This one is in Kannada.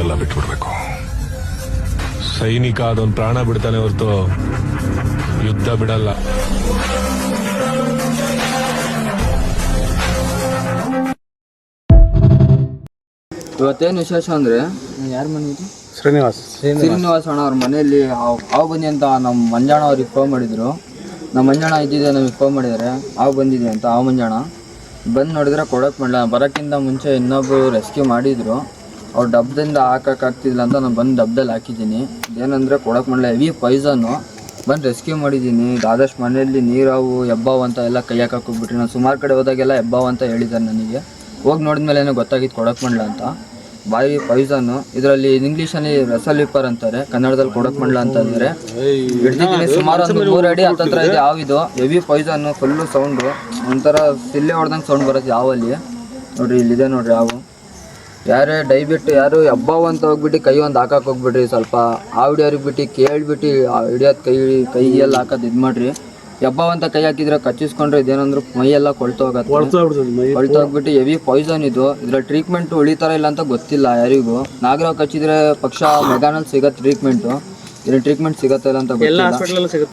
ಎಲ್ಲ ಬಿಟ್ಬಿಡ್ಬೇಕು. ಸೈನಿಕ ಅದೊಂದು ಪ್ರಾಣ ಬಿಡ್ತಾನೆ ಹೊರತು ಯುದ್ಧ ಬಿಡಲ್ಲ. ಇವತ್ತೇನು ವಿಶೇಷ ಅಂದರೆ ಯಾರ ಮನೆ ಇದು? ಶ್ರೀನಿವಾಸ್ ಅಣ್ಣ ಅವ್ರ ಮನೆಯಲ್ಲಿ ಹಾವು ಬಂದಿ ಅಂತ ನಮ್ಮ ಮಂಜಾಣ ಅವ್ರಿಗೆ ಫೋನ್ ಮಾಡಿದ್ರು. ನಮ್ಮ ಮಂಜಾಣ ಇದ್ದಿದೆ ನಮಗೆ ಫೋನ್ ಮಾಡಿದ್ದಾರೆ, ಹಾವು ಬಂದಿದೆ ಅಂತ. ಹಾವು ಮಂಜಾಣ ಬಂದು ನೋಡಿದ್ರೆ ಕೊಡೋಕೆ ಮಾಡಲ್ಲ. ಬರೋಕ್ಕಿಂತ ಮುಂಚೆ ಇನ್ನೊಬ್ಬರು ರೆಸ್ಕ್ಯೂ ಮಾಡಿದ್ರು. ಅವ್ರು ಡಬ್ಬದಿಂದ ಹಾಕೋಕ್ಕಾಗ್ತಿಲ್ಲ ಅಂತ ನಾನು ಬಂದು ಡಬ್ಬದಲ್ಲಿ ಹಾಕಿದ್ದೀನಿ. ಏನಂದರೆ ಕೊಡೋಕೆ ಮಾಡಲ್ಲ, ಹೆವಿ ಪಾಯ್ಸನ್ನು. ಬಂದು ರೆಸ್ಕ್ಯೂ ಮಾಡಿದ್ದೀನಿ. ಆದಷ್ಟು ಮನೆಯಲ್ಲಿ ನೀರಾವು ಹೆಬ್ಬಾವು ಅಂತ ಎಲ್ಲ ಕೈ ಹಾಕೋಕ್ಕೋಗ್ಬಿಟ್ರಿ. ನಾನು ಸುಮಾರು ಕಡೆ ಹೋದಾಗೆಲ್ಲ ಹೆಬ್ಬಾವು ಅಂತ ಹೇಳಿದ್ದಾರೆ ನನಗೆ. ಹೋಗಿ ನೋಡಿದ್ಮೇಲೆ ಏನೋ ಗೊತ್ತಾಗಿತ್ತು ಕೊಡೋಕೆ ಮಾಡಲ್ಲ ಅಂತ. ಬಾಯಿ ಪಾಯ್ಸನ್ನು. ಇದರಲ್ಲಿ ಇಂಗ್ಲೀಷಲ್ಲಿ ರೆಸಲ್ ವಿಪ್ಪರ್ ಅಂತಾರೆ, ಕನ್ನಡದಲ್ಲಿ ಕೊಡೋಕೆ ಮಾಡಲ್ಲ ಅಂತ ಅಂದರೆ ಹಿಡ್ದಿದ್ದೀನಿ. ಸುಮಾರು ಒಂದು 3 ಅಡಿ ಹತ್ತತ್ರ ಇದೆ ಹಾವಿದು. ಹೆವಿ ಪಾಯ್ಸನ್ನು, ಫುಲ್ಲು ಸೌಂಡು, ಒಂಥರ ಸಿಲ್ಲೆ ಹೊಡೆದಂಗೆ ಸೌಂಡ್ ಬರುತ್ತೆ ಹಾವಲ್ಲಿ. ನೋಡಿರಿ ಇಲ್ಲಿದೆ ನೋಡಿರಿ ಹಾವು. ಯಾರೇ ದಯವಿಟ್ಟು ಯಾರು ಹಬ್ಬವು ಅಂತ ಹೋಗ್ಬಿಟ್ಟು ಕೈ ಒಂದು ಹಾಕಕ್ಕೆ ಹೋಗ್ಬಿಟ್ರಿ. ಸ್ವಲ್ಪ ಹಾವು ಹಿಡಿಯೋರಿಗೆ ಬಿಟ್ಟು ಕೇಳ್ಬಿಟ್ಟು ಹಿಡಿಯೋದು ಕೈಯೆಲ್ಲ ಹಾಕೋದು ಇದು ಮಾಡಿರಿ. ಹಬ್ಬವು ಅಂತ ಕೈ ಹಾಕಿದ್ರೆ ಕಚ್ಚಿಸ್ಕೊಂಡ್ರೆ ಇದೇನಂದ್ರೆ ಮೈಯೆಲ್ಲ ಕೊಳ್ತೋಗ್ಬಿಟ್ಟು ಹೆವಿ ಪಾಯ್ಸನ್ ಇದು. ಇದ್ರ ಟ್ರೀಟ್ಮೆಂಟ್ ಉಳಿತಾರ ಇಲ್ಲ ಅಂತ ಗೊತ್ತಿಲ್ಲ ಯಾರಿಗೂ. ನಾಗರಾವ್ ಕಚ್ಚಿದ್ರೆ ಪಕ್ಷ ಮೆಗಾನಲ್ಲಿ ಸಿಗತ್ತೆ ಟ್ರೀಟ್ಮೆಂಟು. ಇದ್ರ ಟ್ರೀಟ್ಮೆಂಟ್ ಸಿಗತ್ತೆ ಇಲ್ಲ ಅಂತ ಗೊತ್ತಿಲ್ಲ.